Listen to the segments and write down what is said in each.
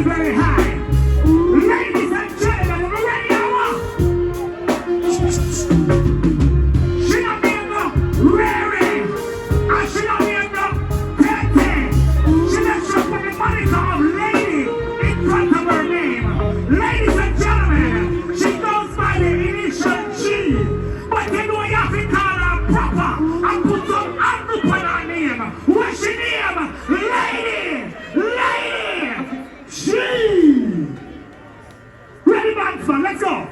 very, very high. Ladies and gentlemen, are we ready now? She not named Rary, and she not named Tete. She left her with the moniker of lady in front of her name. Ladies and gentlemen, she goes by the initial G, but you know you have to call her proper and put some handle on her name. What's she name? Lady G. Ready, man, let's go.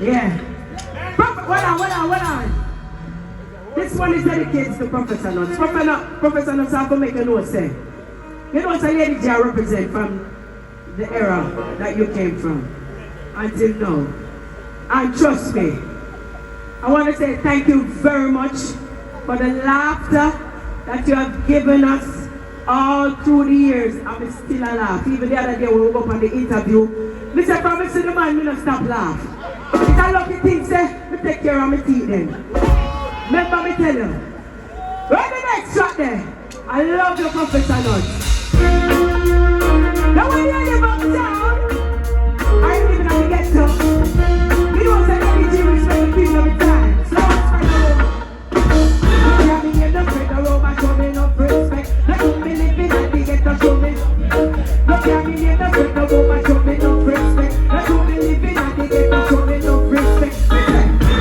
Yeah. Hold on. This one is dedicated to Professor Nuts. Professor Nuts have to make a note say. You know what a Lady J represent from the era that you came from until now. And trust me, I want to say thank you very much for the laughter that you have given us all through the years. I'm still a laugh. Even the other day when we go up on the interview, Mr. Promise to the man, me not stop laugh. It's a lucky thing, say, me take care of my teeth then. Remember me tell you, right the next track there, I love your Professor Nuts. Now when you live uptown, I ain't living on the ghetto. You don't say anything, respect the people every time. So I'm trying to look at me in the street, the road, my showing up respect. Let me live in the ghetto, show me. Look at me in the street, the road, my showing up respect. Let me live in the ghetto, showing up respect.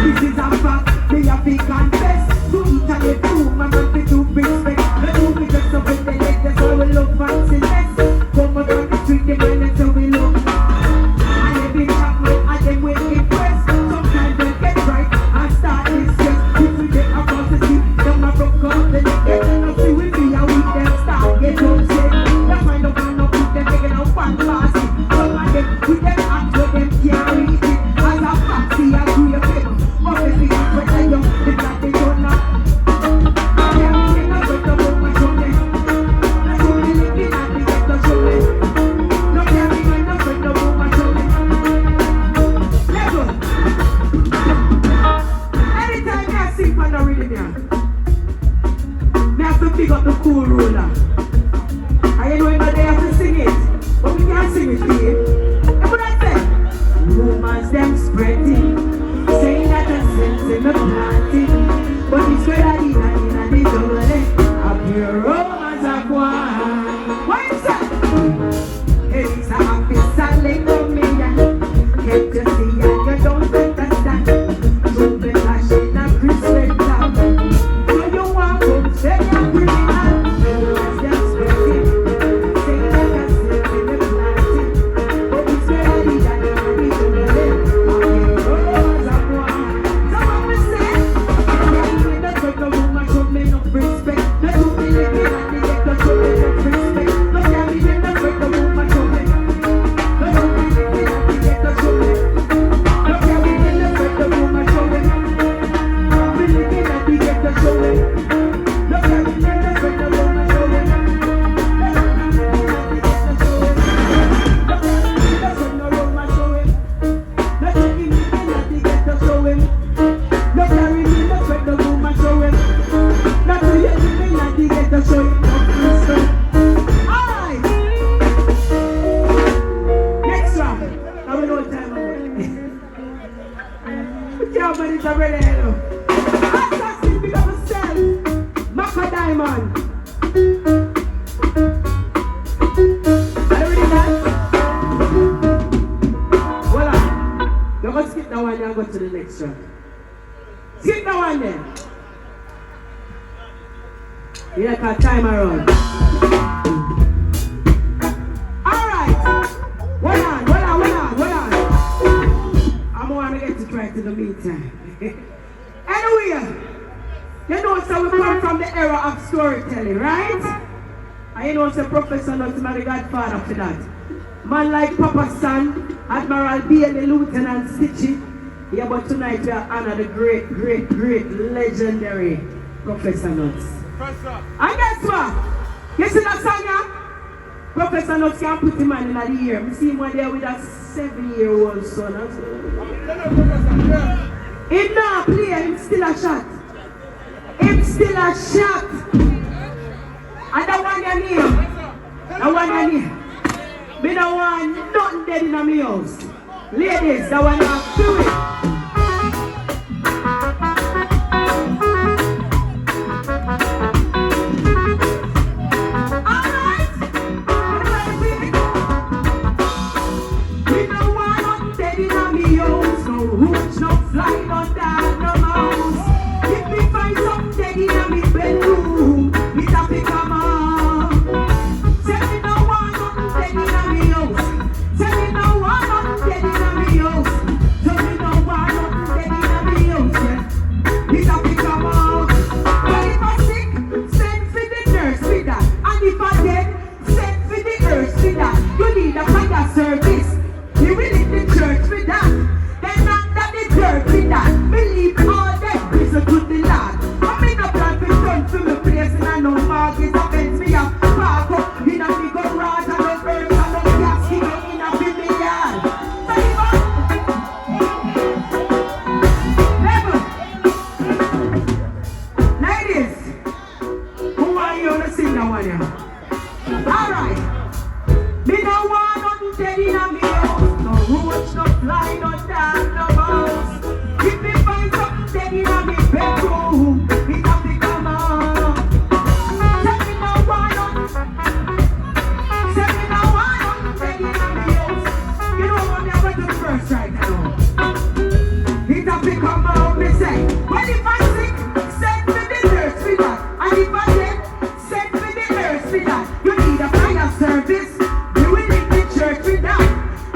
This is a fact, me a big confess. To each and every room, my man be to respect. Let me just up in the leg, that's how we look fancy less. Come up on the street, the man, that's how we look. And every chapman, and them will impress. Sometimes they get right and start this stress. If we get across the street, them a broke up the leg. Get enough to we be, and we them start get upset. That's why no man no put them taking out one basket. Some of them, with them act with them can't reach it. As a foxy, I do your favor. But if we get what I do, it's like they don't know. Pick up the cool ruler. And you know if they have to sing it, but we can't sing it here. And what I say? Rumors them spreading, saying that the sense in the planting, but it's good at the double. Up here, rumors are gone. What you say? It's a happy selling to me. Can't you see and you don't understand? Don't be flashing a Christmas down. So you want to say you're criminal. Rumors them spreading, saying that the sense in the planting, but it's good at the double. Up here, rumors are gone. So what we say? You're the break the room and show me no respect. The two million and they get the show me no respect. No can't be in the break the room and show me. The two million and they get the show me. No can't be in the break the room and show me. I'm believing that they get the show me. No can't be in the break the room and show me. No carry me in the break the room and show him. Not to you living and they get the show him. Alright. Next one. Now we know what time I'm going. We can't manage the bread ahead of. Assassin, pick up yourself. Maca Diamond. Are you ready, guys? Voila. You're going to skip that one and go to the next one. Skip that one then. Yeah, cause time around. Alright. Hold on. I'm gonna get to try to the meantime. Anyway, you know so we come from the era of storytelling, right? And you know so Professor Nuts, my godfather for that. Man like Papa San, Admiral Bailey, Lieutenant Stitchy. Yeah, but tonight we are honor the great, legendary Professor Nuts. And guess what? You see that song here? Professor Nuts can put him in the ear. I see him one day with a 7-year-old son. Him not play, him still a shot. And that one your name. Me don't want nothing dead in my house. Ladies, that one have to do it. Tell me no one bedroom. It have to come on. Tell me now why not? Tell me now why not? Tell me now the house. You know what? I'm going to the first right now. It have to come on. Me say, well if I'm sick, send me the nurse for that. And if I'm dead, send me the nurse for that. You need a fire service. You will need the church for that.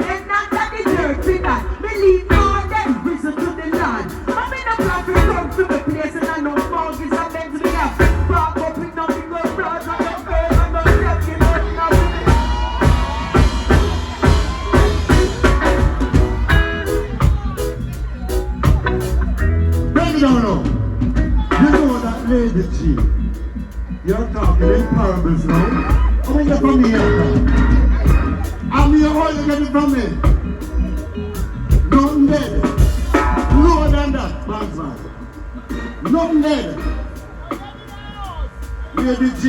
And not that the church for that. Believe all them risen to the land. I'm in a plan to come to the place and I know mortgages are meant to be up. Pop up with nothing but blood on the earth and the death, you know nothing. Break it down now. You know that lady G. You're talking in parables now. I mean, you're from here. I mean, you're all you get it from me. Nothing dead. Lower than that, man. Nothing dead. Lady G.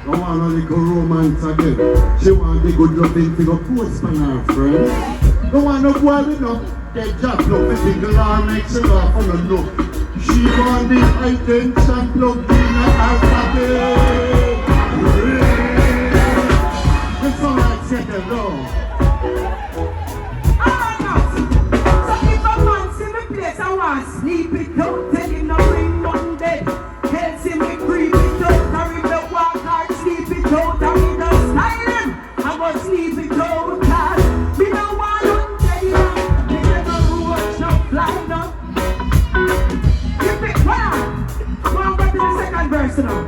I want a little romance again. She want the good loving to go post by her friend. Don't want no boy with no dead job, no physical or make she laugh on the look. She want the attention plugged in her pocket. This song like second love. Alright now. So if a man see me place I want sleep it out, tell him no bring nothing dead. Tell see me creep it out, or if you walk or sleep it out, and me just style him. I must sleep it out, cause me no want nothing dead, you know. Me never watch no fly no. Keep it, hold on. Go to the second verse now.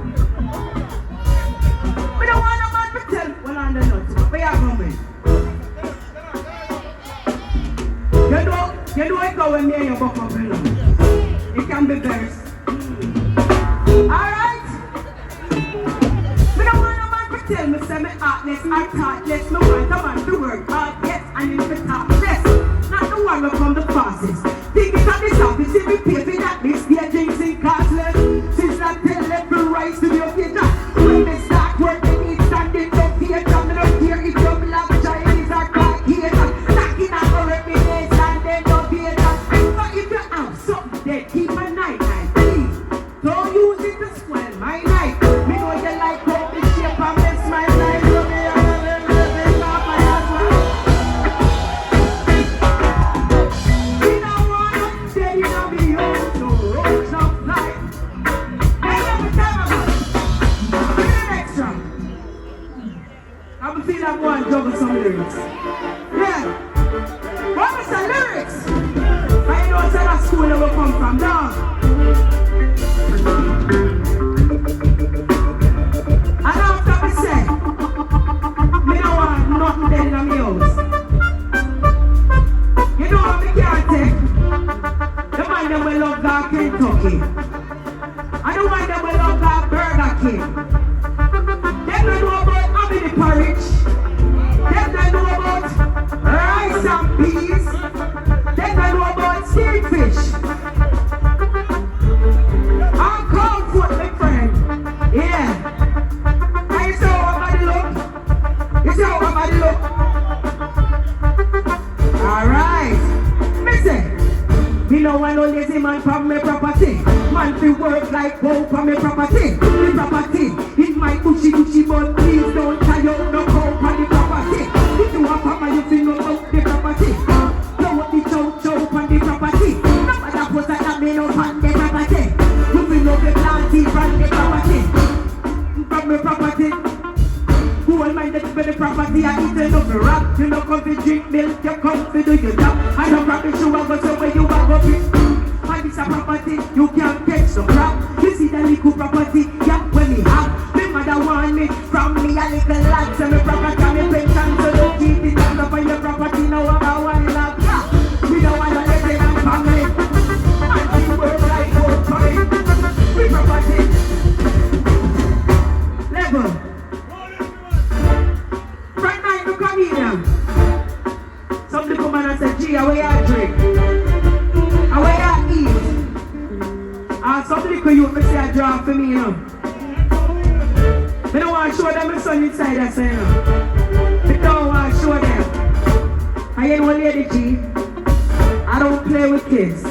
We don't want no man to tell well on the nuts, but we are coming. You know it go when me and your buck up below. It can be verse. Alright? We don't want no man to tell me say me heartless or thoughtless. Me want a man to work hard, yes, and if it talkless. Not the one that come the fastest. Think it on this office, if we pay for that, this year drinks in costless. Since I tell them to rise to the occasion. When they start working, it's standing up here. Coming up here, it's double up, Chinese are caucasian. Knocking out the reputation, standing up here. But if you have something there, keep a night, please. Don't use it to spoil my night. Me know you like how the shape and mess my life. So me a living off my husband. We don't want to stay in a me home, so roach of life. Hey, let me tell you, give me an extra. I'm feeling I'm going to juggle some lyrics. Yeah. What was the lyrics? I know it's at school that will come from, dog. And after me say, me don't want nothing dead in my house. You know what me can't take? The man that will love God Kentucky. And the one that will love God Burger King. They don't know about having the porridge. They don't know about rice and peas. They don't know about steamed fish. I'm cold food, my friend. Yeah. And you see how my body look? You see how my body look? Alright. Me say, me no want no lazy man from my property. Man fi work like cow from my property. The property, it might bushy, but please don't tie out no cow from the property. If you want papa, you fi know about the property. Don't want the chow from the property. No matter what I mean up on the property. You fi know the planty from the property. From the property. Who am I that for the property? I eat enough rap. You know come to drink milk, you come to do your job. I don't promise you I go somewhere you are going. And it's a property, you can't catch no crap. You see the little property, yeah, when me have. Me mother want me from me a little lad. So me property, me pension, so don't keep it up on your property. Now I'm a one love, yeah. We don't want to let it on family. And we work like old money. We property. Level. Right now, you come here. Somebody come and say, gee, how you drink? How you eat? And somebody could use me say a draw for me, you know. I don't want to show them my son inside that, you know. I don't want to show them. I ain't one lady G. I don't play with kids.